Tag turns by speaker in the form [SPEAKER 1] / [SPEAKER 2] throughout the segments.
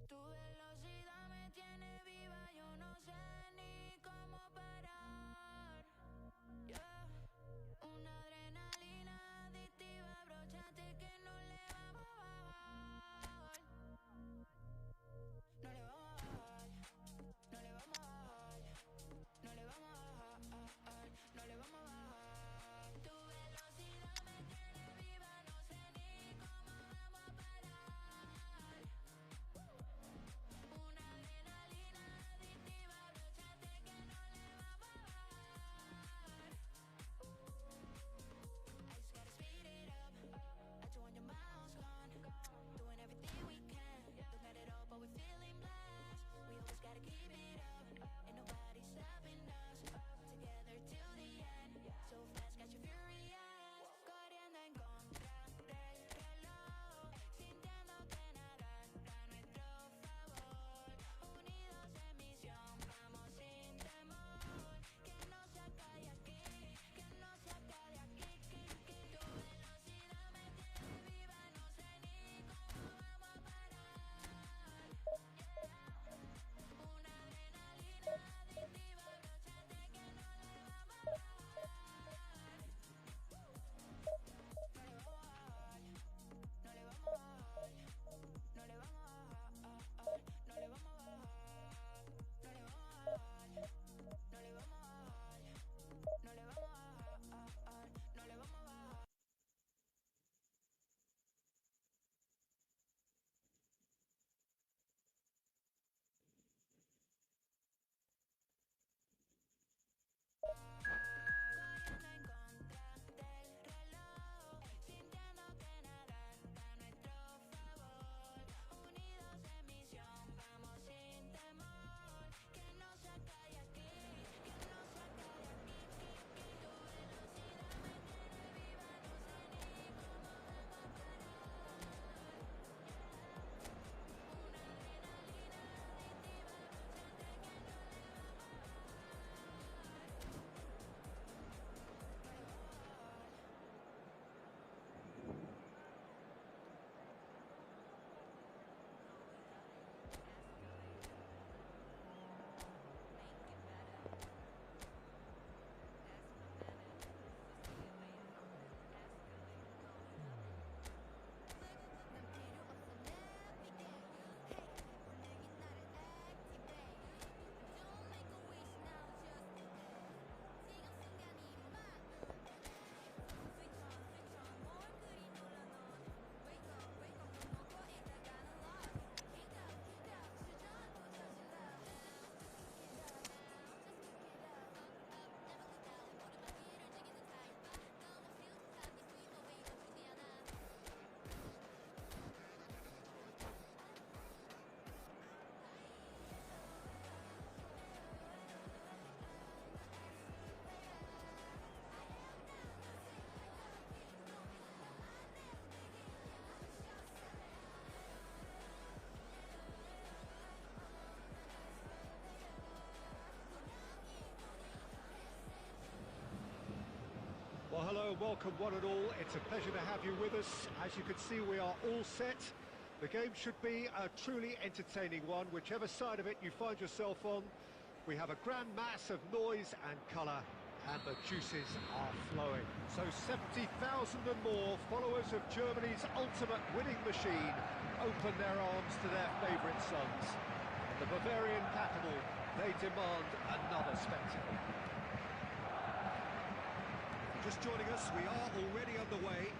[SPEAKER 1] Tu velocidad me tiene viva, yo no sé ni cómo parar. Yeah. Una adrenalina adictiva, abróchate que no le vamos a bajar. No le vamos a bajar, no le vamos a bajar, no le vamos a bajar, no le vamos a bajar. Tu velocidad me tiene viva, no sé ni cómo vamos a parar. Una adrenalina adictiva, abróchate que no le vamos a bajar. I just gotta speed it up, at 200 miles gone, doing everything we can. Don't got it all, but we're feeling blessed. We always gotta keep it up, ain't nobody stopping us. Together till the end, so fast, got you furious. Corriendo en contra del reloj, sintiendo que nada está a nuestro favor. Unidos en misión, vamos sin temor. Que no se acabe aquí, que no se acabe aquí. Tu velocidad me tiene viva, no sé ni cómo vamos a parar. Una adrenalina adictiva, abróchate que no le vamos a bajar. No le vamos a bajar, no le vamos a bajar, no le vamos a bajar, no le vamos a bajar, no le vamos a bajar, no le vamos a bajar, no le vamos a bajar, no le vamos a bajar. Corriendo en contra del reloj, sintiendo que nada está a nuestro favor. Unidos en misión, vamos sin temor. Que no se acabe aquí, que no se acabe aquí. Tu velocidad me tiene viva, no sé ni cómo vamos a parar. Una adrenalina adictiva, abróchate que no le vamos a bajar.
[SPEAKER 2] Well, hello, welcome one and all. It's a pleasure to have you with us. As you can see, we are all set. The game should be a truly entertaining one, whichever side of it you find yourself on. We have a grand mass of noise and colour, and the juices are flowing. So 70,000 and more followers of Germany's ultimate winning machine open their arms to their favourite sons. In the Bavarian capital, they demand another spectacle. Just joining us, we are already underway.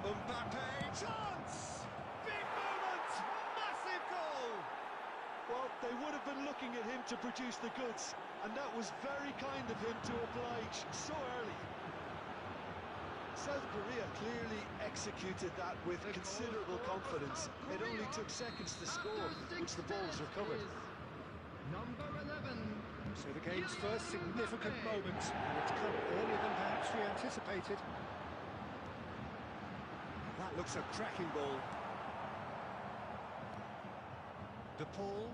[SPEAKER 2] Mbappe, chance! Big moment! Massive goal!
[SPEAKER 3] Well, they would have been looking at him to produce the goods, and that was very kind of him to oblige so early. South Korea clearly executed that with considerable confidence. It only took seconds to score once the ball was recovered.
[SPEAKER 4] Number 11.
[SPEAKER 2] So the game's first significant moment, and it's come earlier than perhaps we anticipated. That looks a cracking ball. De Paul,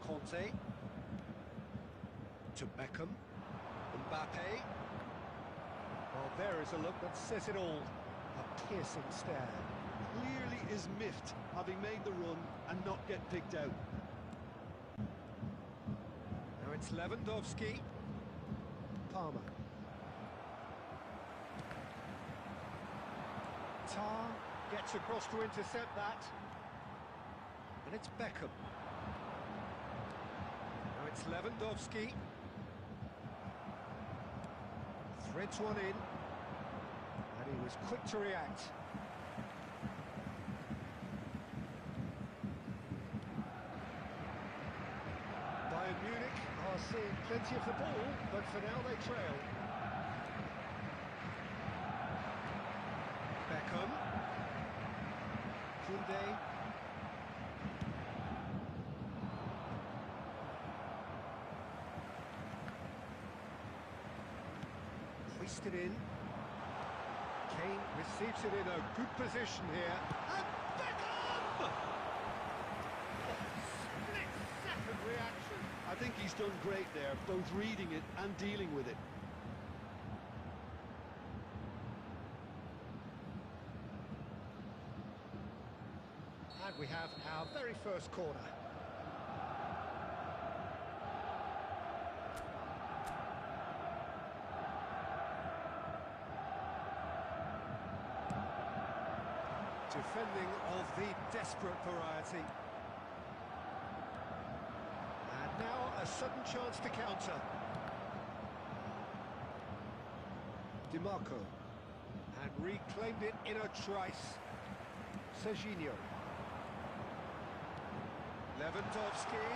[SPEAKER 2] Conte, to Beckham, Mbappe. Well, there is a look that says it all. A piercing stare.
[SPEAKER 3] Clearly is miffed, having made the run and not get picked out.
[SPEAKER 2] Now it's Lewandowski. Palmer. Tar gets across to intercept that. And it's Beckham. Now it's Lewandowski. Threads one in. And he was quick to react. Bayern Munich are seeing plenty of the ball, but for now they trail. Beckham. Koundé. Hoisted in. Kane receives it in a good position here. And Beckham! Split-second reaction.
[SPEAKER 3] I think he's done great there, both reading it and dealing with it.
[SPEAKER 2] And we have our very first corner. Defending of the desperate variety. And now a sudden chance to counter. DiMarco. And reclaimed it in a trice. Serginho. Lewandowski.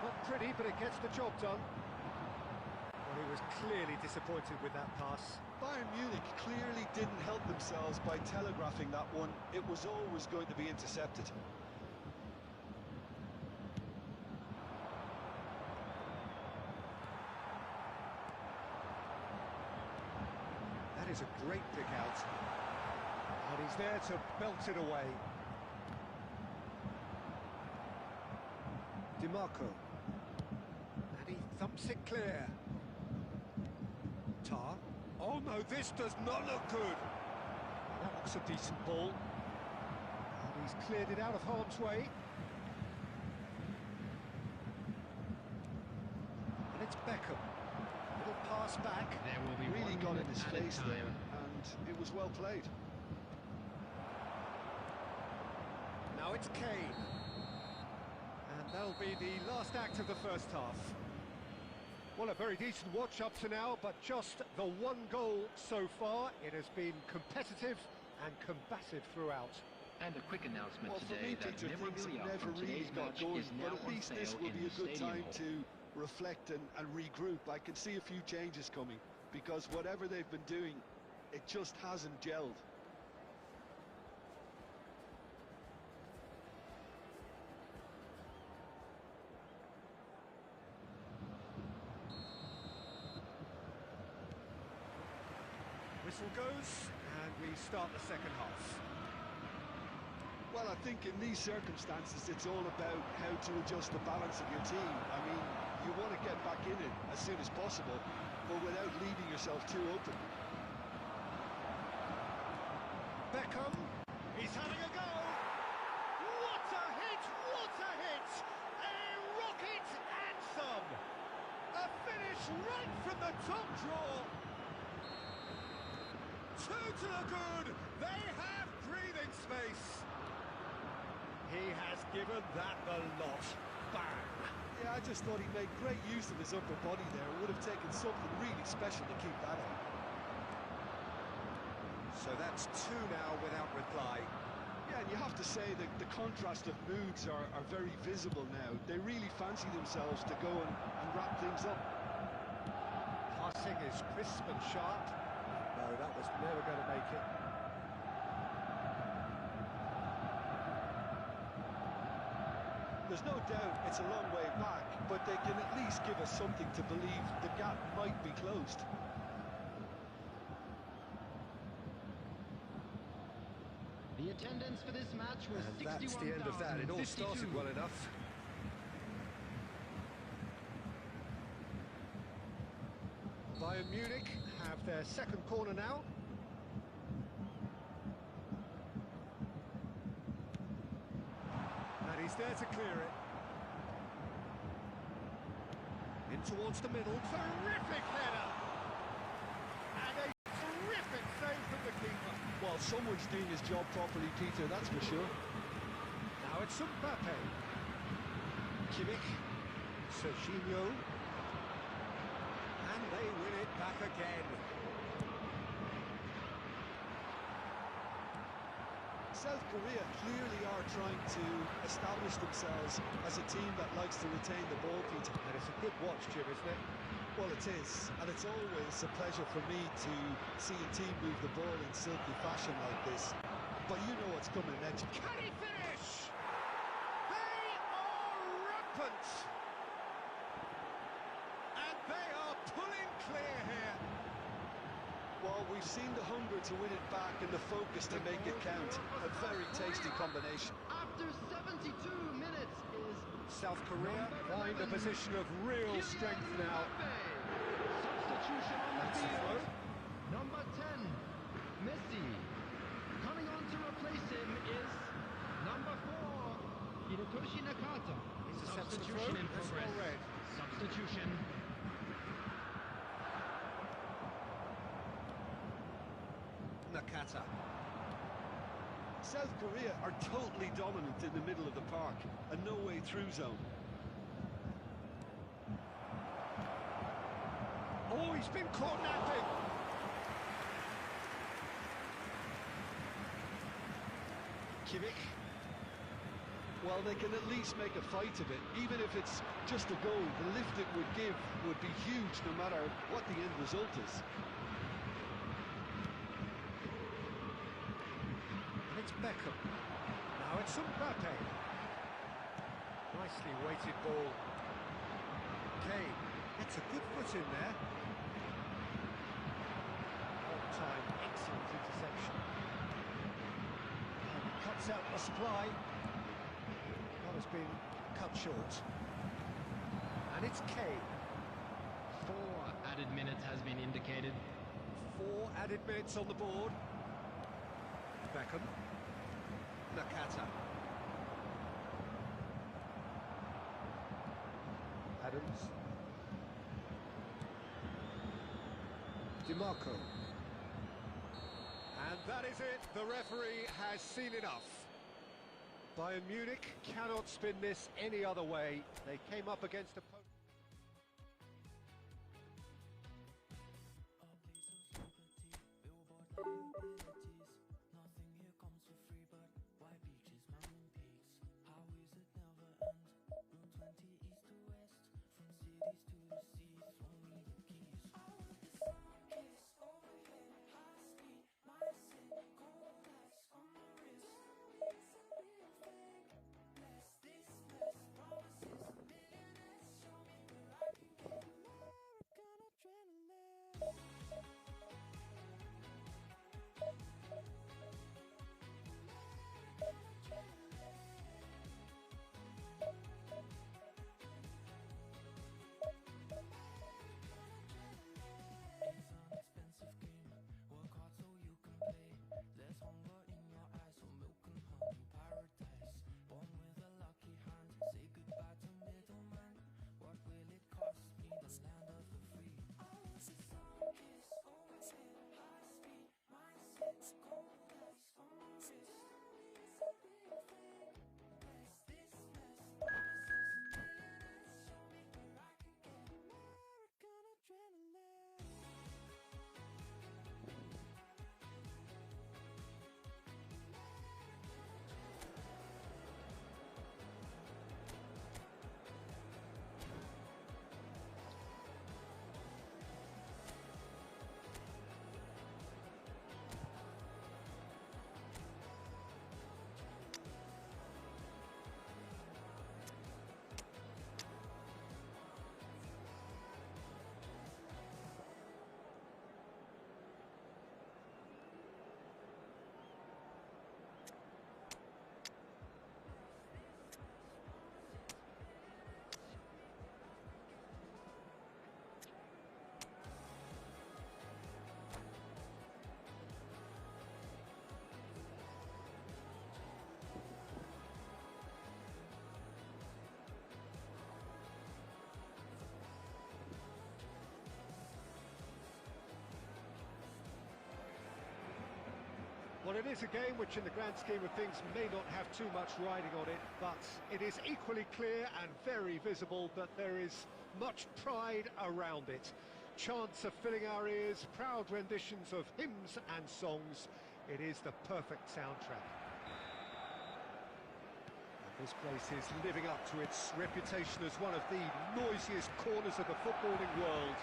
[SPEAKER 2] Not pretty, but it gets the job done. Well, he was clearly disappointed with that pass.
[SPEAKER 3] Bayern Munich clearly didn't help themselves by telegraphing that one. It was always going to be intercepted.
[SPEAKER 2] That is a great pick out. And he's there to belt it away. DiMarco. And he thumps it clear. Tar. Oh no, this does not look good. That looks a decent ball. And he's cleared it out of harm's way. And it's Beckham. Little pass back.
[SPEAKER 4] There will be
[SPEAKER 3] Really
[SPEAKER 4] 1
[SPEAKER 3] got in
[SPEAKER 4] minute
[SPEAKER 3] his
[SPEAKER 4] added
[SPEAKER 3] face
[SPEAKER 4] time.
[SPEAKER 3] there, and it was well played.
[SPEAKER 2] Now it's Kane. And that'll be the last act of the first half. Well, a very decent watch up to now, but just the one goal so far. It has been competitive and combative throughout.
[SPEAKER 5] And a quick announcement
[SPEAKER 3] Well, for
[SPEAKER 5] today
[SPEAKER 3] me,
[SPEAKER 5] that
[SPEAKER 3] Peter, things have
[SPEAKER 5] memorabilia
[SPEAKER 3] never
[SPEAKER 5] from
[SPEAKER 3] really
[SPEAKER 5] today's
[SPEAKER 3] got
[SPEAKER 5] match
[SPEAKER 3] going,
[SPEAKER 5] is now
[SPEAKER 3] but at
[SPEAKER 5] on
[SPEAKER 3] least this
[SPEAKER 5] sale
[SPEAKER 3] will
[SPEAKER 5] in
[SPEAKER 3] be a
[SPEAKER 5] the
[SPEAKER 3] good
[SPEAKER 5] stadium
[SPEAKER 3] time
[SPEAKER 5] hall.
[SPEAKER 3] to reflect and regroup. I can see a few changes coming, because whatever they've been doing, it just hasn't gelled.
[SPEAKER 2] Whistle goes, and we start the second half.
[SPEAKER 3] Well, I think in these circumstances, it's all about how to adjust the balance of your team. I mean, you want to get back in it as soon as possible, but without leaving yourself too open.
[SPEAKER 2] Beckham, he's having a go. What a hit, what a hit! A rocket and some. A finish right from the top draw. Two to the good, they have breathing space. He has given that the lot. Bang!
[SPEAKER 3] Yeah, I just thought he made great use of his upper body there. It would have taken something really special to keep that out.
[SPEAKER 2] So that's two now without reply.
[SPEAKER 3] Yeah, and you have to say that the contrast of moods are very visible now. They really fancy themselves to go and wrap things up.
[SPEAKER 2] Passing is crisp and sharp. No, that was never going to make it.
[SPEAKER 3] There's no doubt it's a long way back, but they can at least give us something to believe the gap might be closed.
[SPEAKER 4] The attendance for this match was
[SPEAKER 2] And that's the end of that. It all started well enough. Bayern Munich have their second corner now. And he's there to clear it. In towards the middle, terrific header! And a terrific save from the keeper.
[SPEAKER 3] Well, someone's doing his job properly, Peter, that's for sure.
[SPEAKER 2] Now it's Mbappe. Kimmich. Serginho. And they win it back again.
[SPEAKER 3] South Korea clearly are trying to establish themselves as a team that likes to retain the ball, Peter.
[SPEAKER 2] And it's a good watch, Jim, isn't it?
[SPEAKER 3] Well, it is, and it's always a pleasure for me to see a team move the ball in silky fashion like this. But you know what's coming next.
[SPEAKER 2] Can he finish? They are rampant! And they are pulling clear here.
[SPEAKER 3] Well, we've seen the hunger to win it back and the focus to make it count. A very tasty combination.
[SPEAKER 4] After 72 minutes is
[SPEAKER 2] South Korea find a position of real strength now.
[SPEAKER 4] Substitution on the
[SPEAKER 2] That's a throw.
[SPEAKER 4] field. Number 10, Messi. Coming on to replace him is number 4, Hirotoshi Nakata.
[SPEAKER 2] Intercepts the throw.
[SPEAKER 4] Substitution in
[SPEAKER 2] That's
[SPEAKER 4] progress.
[SPEAKER 2] well read.
[SPEAKER 4] Substitution.
[SPEAKER 2] Nakata.
[SPEAKER 3] South Korea are totally dominant in the middle of the park, a no-way through zone.
[SPEAKER 2] Oh, he's been caught napping. Kimmich.
[SPEAKER 3] Well, they can at least make a fight of it, even if it's just a goal. The lift it would give would be huge, no matter what the end result is.
[SPEAKER 2] And it's Beckham. Now it's Mbappe. Nicely weighted ball. Kane gets a good foot in there. All-time excellent interception. And cuts out the supply. That has been cut short. And it's Kane.
[SPEAKER 4] 4 added minutes has been indicated.
[SPEAKER 2] 4 added minutes on the board. Beckham. Nakata. Adams. DiMarco. And that is it. The referee has seen enough. Bayern Munich cannot spin this any other way. They came up against a... Well, it is a game which in the grand scheme of things may not have too much riding on it, but it is equally clear and very visible that there is much pride around it. Chants are filling our ears, proud renditions of hymns and songs. It is the perfect soundtrack. And this place is living up to its reputation as one of the noisiest corners of the footballing world.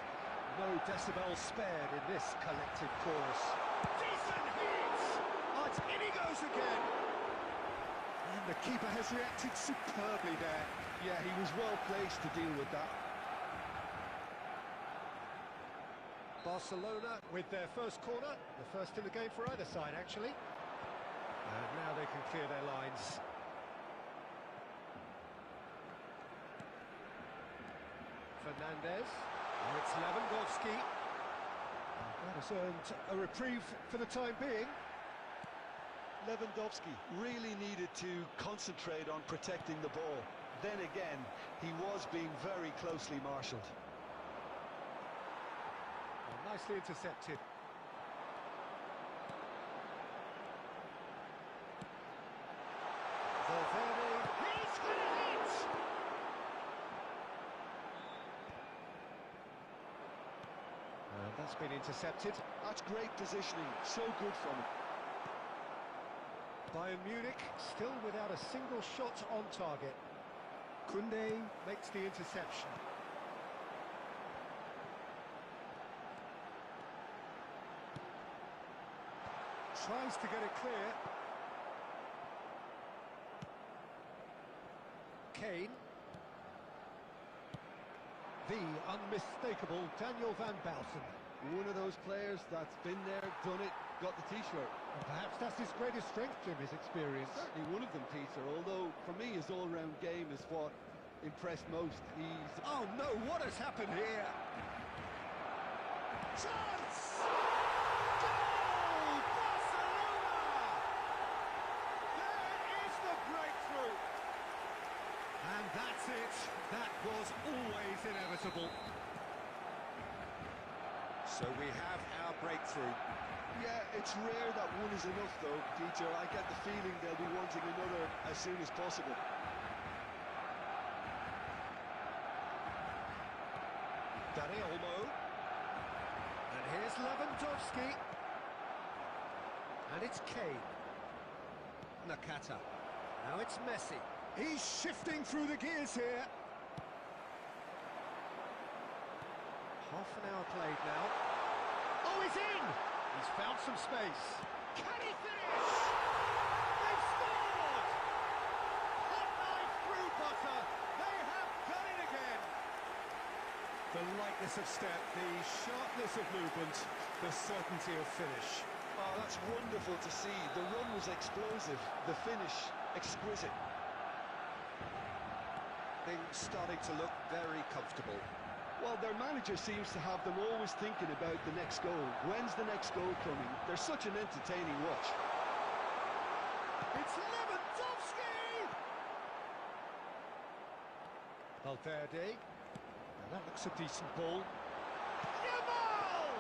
[SPEAKER 2] No decibel spared in this collective chorus. Decent hit! Oh, in he goes again!
[SPEAKER 3] And the keeper has reacted superbly there. Yeah, he was well placed to deal with that.
[SPEAKER 2] Barcelona with their first corner, the first in the game for either side actually. And now they can clear their lines. Fernandez, and it's Lewandowski. That has earned a reprieve for the time being.
[SPEAKER 3] Lewandowski really needed to concentrate on protecting the ball. Then again, he was being very closely marshalled.
[SPEAKER 2] Well, nicely intercepted. Valverde, he's had it! And that's been intercepted.
[SPEAKER 3] That's great positioning, so good from him.
[SPEAKER 2] Bayern Munich still without a single shot on target. Koundé makes the interception. Tries to get it clear. Kane. The unmistakable Daniel van Bouten.
[SPEAKER 5] One of those players that's been there, done it, got the t-shirt.
[SPEAKER 2] And perhaps that's his greatest strength, Jim, his experience.
[SPEAKER 5] Certainly one of them, Peter, although for me his all-round game is what impressed most. He's...
[SPEAKER 2] Oh no, what has happened here? Chance! Goal! Barcelona! There is the breakthrough! And that's it. That was always inevitable. So we have our breakthrough.
[SPEAKER 3] Yeah, it's rare that one is enough though, Peter. I get the feeling they'll be wanting another as soon as possible.
[SPEAKER 2] Dani Olmo. And here's Lewandowski. And it's Kane. Nakata. Now it's Messi. He's shifting through the gears here. Half an hour played now. Oh, he's in! He's found some space. Can he finish? They've scored! Hot knife through butter. They have done it again. The lightness of step, the sharpness of movement, the certainty of finish.
[SPEAKER 3] Oh, that's wonderful to see. The run was explosive, the finish exquisite.
[SPEAKER 2] Things starting to look very comfortable.
[SPEAKER 3] Well, their manager seems to have them always thinking about the next goal. When's the next goal coming? They're such an entertaining watch.
[SPEAKER 2] It's Lewandowski! Valverde. Now that looks a decent ball. Yamal!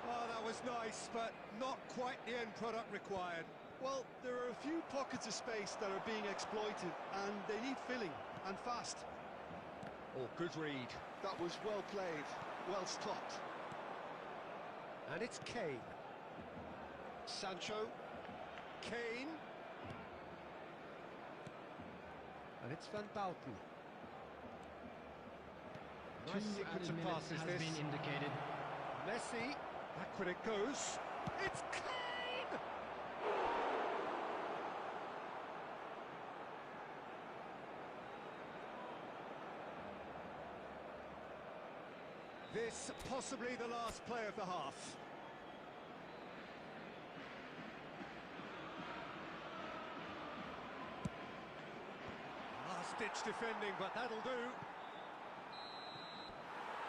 [SPEAKER 2] Oh, that was nice, but not quite the end product required.
[SPEAKER 3] Well, there are a few pockets of space that are being exploited, and they need filling, and fast.
[SPEAKER 2] Oh, good read.
[SPEAKER 3] That was well played, well stopped.
[SPEAKER 2] And it's Kane. Sancho. Kane. And it's Van Bouten. Nice sequence of passes
[SPEAKER 4] has
[SPEAKER 2] this.
[SPEAKER 4] been indicated.
[SPEAKER 2] Messi. Backward it goes. It's Kane! This possibly the last play of the half. Last-ditch defending, but that'll do.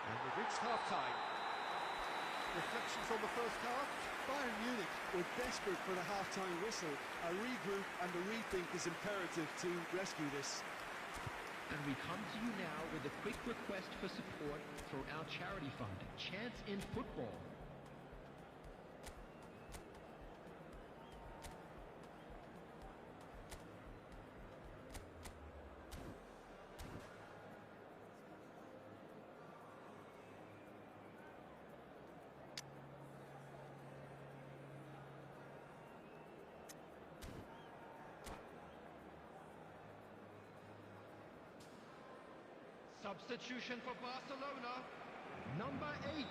[SPEAKER 2] And we've reached half-time. Reflections on the first half?
[SPEAKER 3] Bayern Munich were desperate for the half-time whistle. A regroup and a rethink is imperative to rescue this.
[SPEAKER 4] And we come to you now with a quick request for support for our charity fund, Chance in Football. Substitution for Barcelona. Number 8.